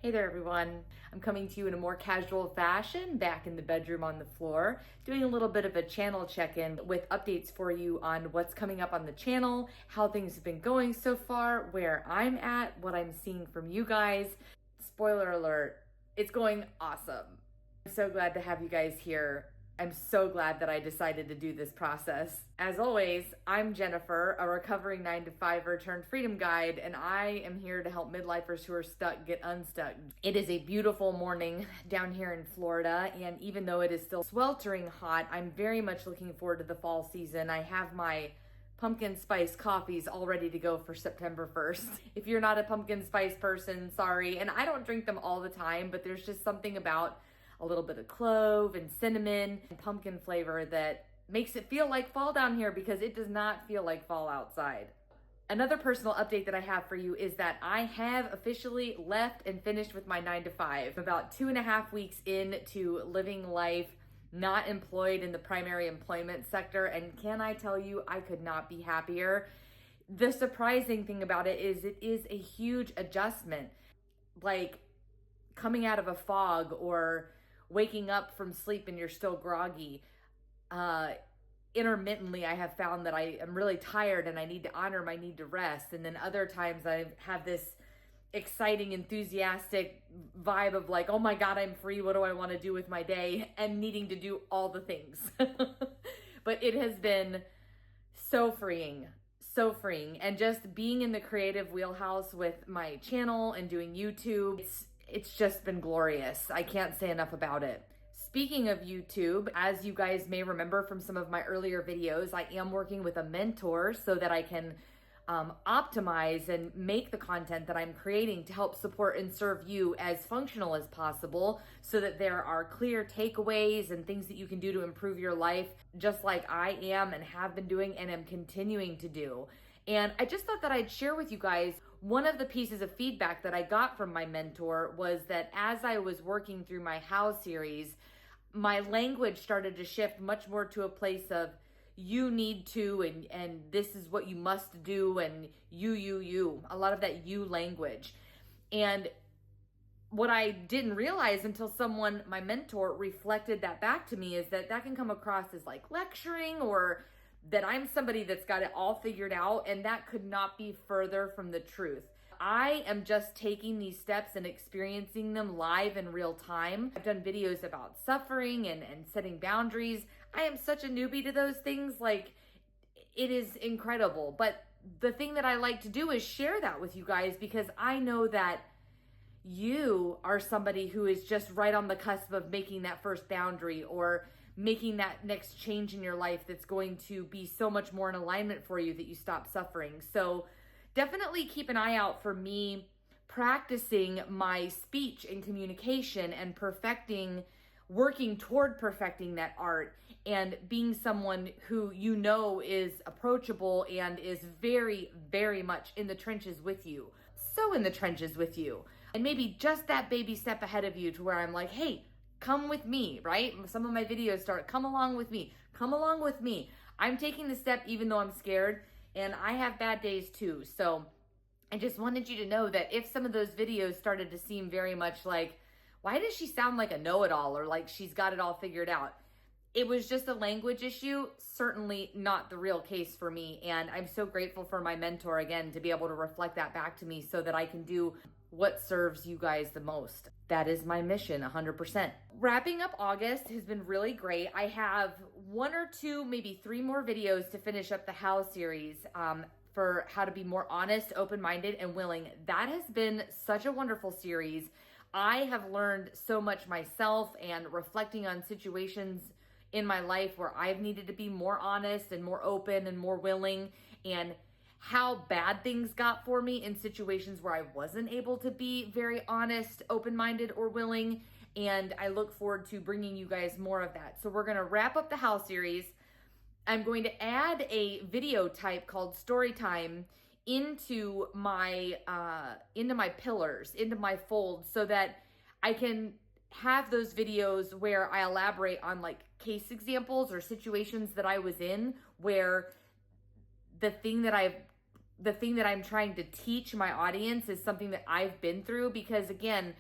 Hey there everyone. I'm coming to you in a more casual fashion, back in the bedroom on the floor, doing a little bit of a channel check-in with updates for you on what's coming up on the channel, how things have been going so far, where I'm at, what I'm seeing from you guys. Spoiler alert, it's going awesome. I'm so glad to have you guys here. I'm so glad that I decided to do this process. As always, I'm Jennifer, a recovering 9-to-5er turned freedom guide, and I am here to help midlifers who are stuck get unstuck. It is a beautiful morning down here in Florida, and even though it is still sweltering hot, I'm very much looking forward to the fall season. I have my pumpkin spice coffees all ready to go for September 1st. If you're not a pumpkin spice person, sorry. And I don't drink them all the time, but there's just something about a little bit of clove and cinnamon and pumpkin flavor that makes it feel like fall down here, because it does not feel like fall outside. Another personal update that I have for you is that I have officially left and finished with my 9-to-5. About 2.5 weeks into living life, not employed in the primary employment sector. And can I tell you, I could not be happier. The surprising thing about it is a huge adjustment. Like coming out of a fog or waking up from sleep and you're still groggy. Intermittently, I have found that I am really tired and I need to honor my need to rest. And then other times I have this exciting, enthusiastic vibe of like, oh my God, I'm free. What do I want to do with my day? And needing to do all the things. But it has been so freeing. So freeing. And just being in the creative wheelhouse with my channel and doing YouTube, it's just been glorious. I can't say enough about it. Speaking of YouTube, as you guys may remember from some of my earlier videos, I am working with a mentor so that I can optimize and make the content that I'm creating to help support and serve you as functional as possible, so that there are clear takeaways and things that you can do to improve your life, just like I am and have been doing and am continuing to do. And I just thought that I'd share with you guys one of the pieces of feedback that I got from my mentor was that as I was working through my How series, my language started to shift much more to a place of you need to, and this is what you must do, and you, a lot of that you language. And what I didn't realize until someone, my mentor, reflected that back to me is that that can come across as like lecturing, or that I'm somebody that's got it all figured out, and that could not be further from the truth. I am just taking these steps and experiencing them live in real time. I've done videos about suffering and setting boundaries. I am such a newbie to those things. Like, it is incredible. But the thing that I like to do is share that with you guys, because I know that you are somebody who is just right on the cusp of making that first boundary or making that next change in your life that's going to be so much more in alignment for you that you stop suffering. So definitely keep an eye out for me practicing my speech and communication and working toward perfecting that art, and being someone who you know is approachable and is very, very much in the trenches with you. So in the trenches with you. And maybe just that baby step ahead of you to where I'm like, hey, come with me, right? Some of my videos start, come along with me, come along with me. I'm taking the step even though I'm scared, and I have bad days too. So I just wanted you to know that if some of those videos started to seem very much like, why does she sound like a know-it-all, or like she's got it all figured out? It was just a language issue, certainly not the real case for me. And I'm so grateful for my mentor, again, to be able to reflect that back to me so that I can do what serves you guys the most. That is my mission, 100%. Wrapping up August has been really great. I have 1 or 2, maybe 3 more videos to finish up the How series for how to be more honest, open-minded, and willing. That has been such a wonderful series. I have learned so much myself, and reflecting on situations in my life where I've needed to be more honest and more open and more willing, and how bad things got for me in situations where I wasn't able to be very honest, open-minded, or willing. And I look forward to bringing you guys more of that. So we're going to wrap up the How series. I'm going to add a video type called story time into my pillars, into my folds, so that I can have those videos where I elaborate on like case examples or situations that I was in where the thing that I'm trying to teach my audience is something that I've been through. Because again,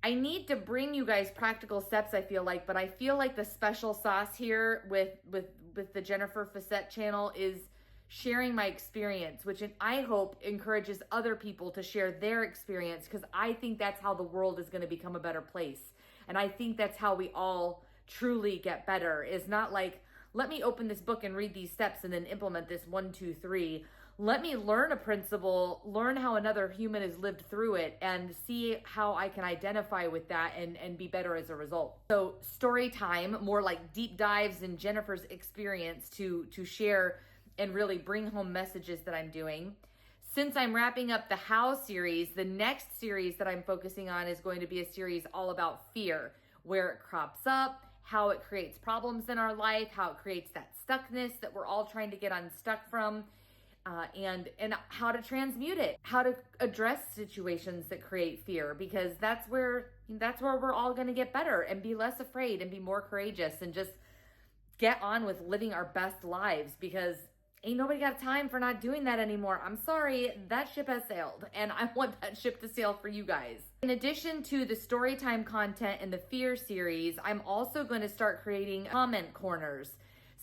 I need to bring you guys practical steps, I feel like, but I feel like the special sauce here with the Jennifer Facette channel is sharing my experience, which I hope encourages other people to share their experience, because I think that's how the world is going to become a better place. And I think that's how we all truly get better, is not like, let me open this book and read these steps and then implement this 1, 2, 3. Let me learn a principle, learn how another human has lived through it, and see how I can identify with that and be better as a result. So story time, more like deep dives in Jennifer's experience to share and really bring home messages that I'm doing. Since I'm wrapping up the How series, the next series that I'm focusing on is going to be a series all about fear, where it crops up, how it creates problems in our life, how it creates that stuckness that we're all trying to get unstuck from, and how to transmute it, how to address situations that create fear, because that's where we're all going to get better and be less afraid and be more courageous and just get on with living our best lives, because ain't nobody got time for not doing that anymore. I'm sorry, that ship has sailed, and I want that ship to sail for you guys. In addition to the storytime content in the Fear series, I'm also going to start creating comment corners.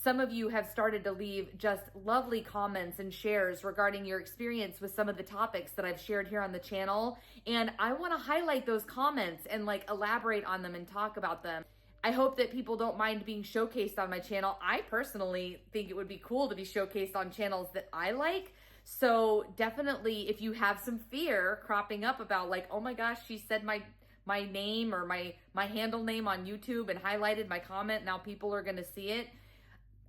Some of you have started to leave just lovely comments and shares regarding your experience with some of the topics that I've shared here on the channel, and I want to highlight those comments and like elaborate on them and talk about them. I hope that people don't mind being showcased on my channel. I personally think it would be cool to be showcased on channels that I like. So definitely, if you have some fear cropping up about like, oh my gosh, she said my name or my handle name on YouTube and highlighted my comment, now people are going to see it.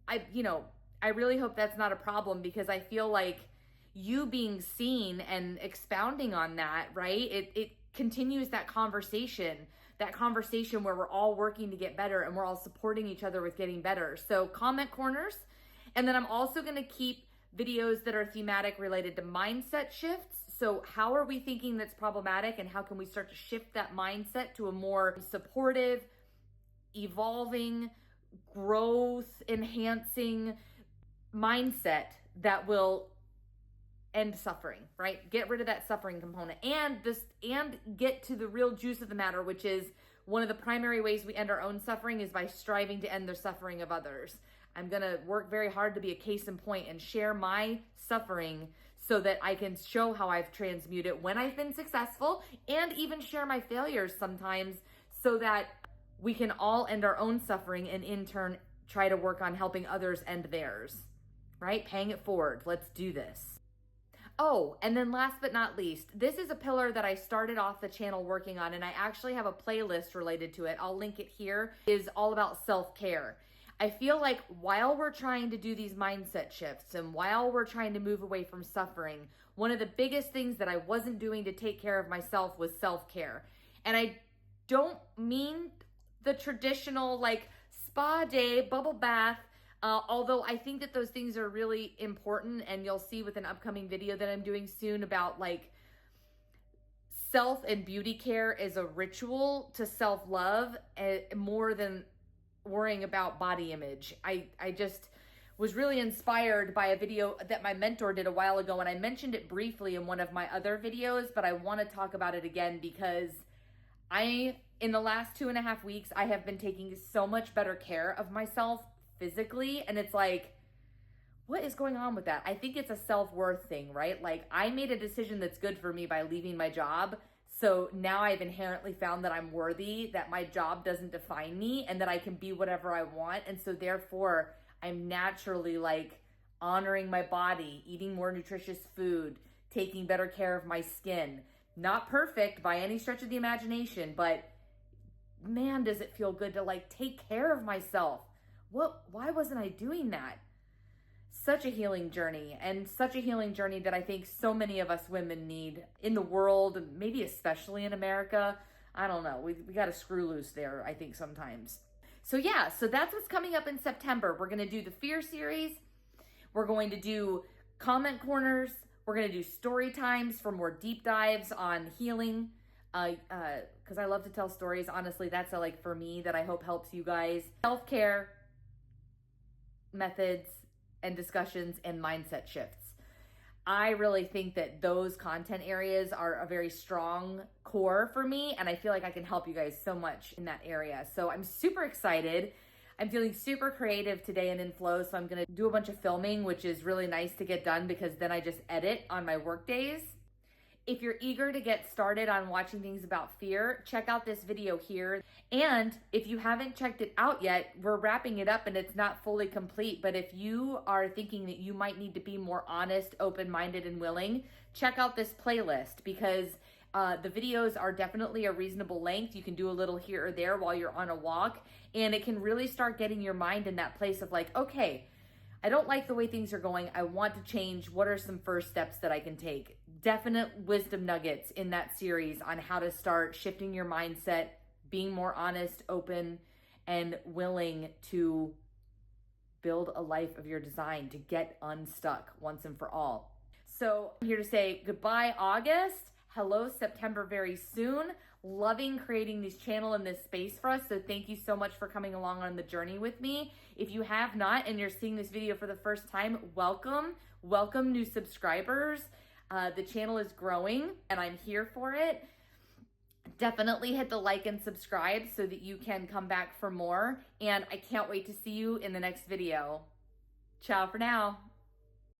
I really hope that's not a problem, because I feel like you being seen and expounding on that, right? It continues that conversation where we're all working to get better and we're all supporting each other with getting better. So comment corners. And then I'm also going to keep videos that are thematic related to mindset shifts. So how are we thinking that's problematic, and how can we start to shift that mindset to a more supportive, evolving, growth enhancing mindset that will end suffering, right? Get rid of that suffering component and get to the real juice of the matter, which is one of the primary ways we end our own suffering is by striving to end the suffering of others. I'm going to work very hard to be a case in point and share my suffering so that I can show how I've transmuted when I've been successful, and even share my failures sometimes, so that we can all end our own suffering and in turn try to work on helping others end theirs, right? Paying it forward. Let's do this. Oh, and then last but not least, this is a pillar that I started off the channel working on, and I actually have a playlist related to it. I'll link it here. Is all about self-care. I feel like while we're trying to do these mindset shifts and while we're trying to move away from suffering, one of the biggest things that I wasn't doing to take care of myself was self-care. And I don't mean the traditional like spa day, bubble bath, although I think that those things are really important, and you'll see with an upcoming video that I'm doing soon about like self and beauty care as a ritual to self-love, more than worrying about body image. I just was really inspired by a video that my mentor did a while ago, and I mentioned it briefly in one of my other videos, but I want to talk about it again because in the last 2.5 weeks, I have been taking so much better care of myself physically. And it's like, what is going on with that? I think it's a self-worth thing, right? Like, I made a decision that's good for me by leaving my job. So now I've inherently found that I'm worthy, that my job doesn't define me, and that I can be whatever I want. And so therefore, I'm naturally like honoring my body, eating more nutritious food, taking better care of my skin. Not perfect by any stretch of the imagination, but man, does it feel good to like take care of myself. Why wasn't I doing that? Such a healing journey, and such a healing journey that I think so many of us women need in the world, maybe especially in America. I don't know. We got to screw loose there, I think, sometimes. So yeah, so that's what's coming up in September. We're going to do the Fear series. We're going to do comment corners. We're going to do story times for more deep dives on healing. Because I love to tell stories. Honestly, that's like for me that I hope helps you guys. Self-care methods and discussions and mindset shifts. I really think that those content areas are a very strong core for me, and I feel like I can help you guys so much in that area. So I'm super excited. I'm feeling super creative today and in flow, so I'm gonna do a bunch of filming, which is really nice to get done because then I just edit on my work days. If you're eager to get started on watching things about fear, check out this video here. And if you haven't checked it out yet, we're wrapping it up and it's not fully complete. But if you are thinking that you might need to be more honest, open-minded, and willing, check out this playlist because the videos are definitely a reasonable length. You can do a little here or there while you're on a walk, and it can really start getting your mind in that place of like, okay, I don't like the way things are going. I want to change. What are some first steps that I can take? Definite wisdom nuggets in that series on how to start shifting your mindset, being more honest, open, and willing to build a life of your design, to get unstuck once and for all. So I'm here to say goodbye, August. Hello, September very soon. Loving creating this channel and this space for us. So thank you so much for coming along on the journey with me. If you have not and you're seeing this video for the first time, welcome. Welcome new subscribers. The channel is growing and I'm here for it. Definitely hit the like and subscribe so that you can come back for more. And I can't wait to see you in the next video. Ciao for now.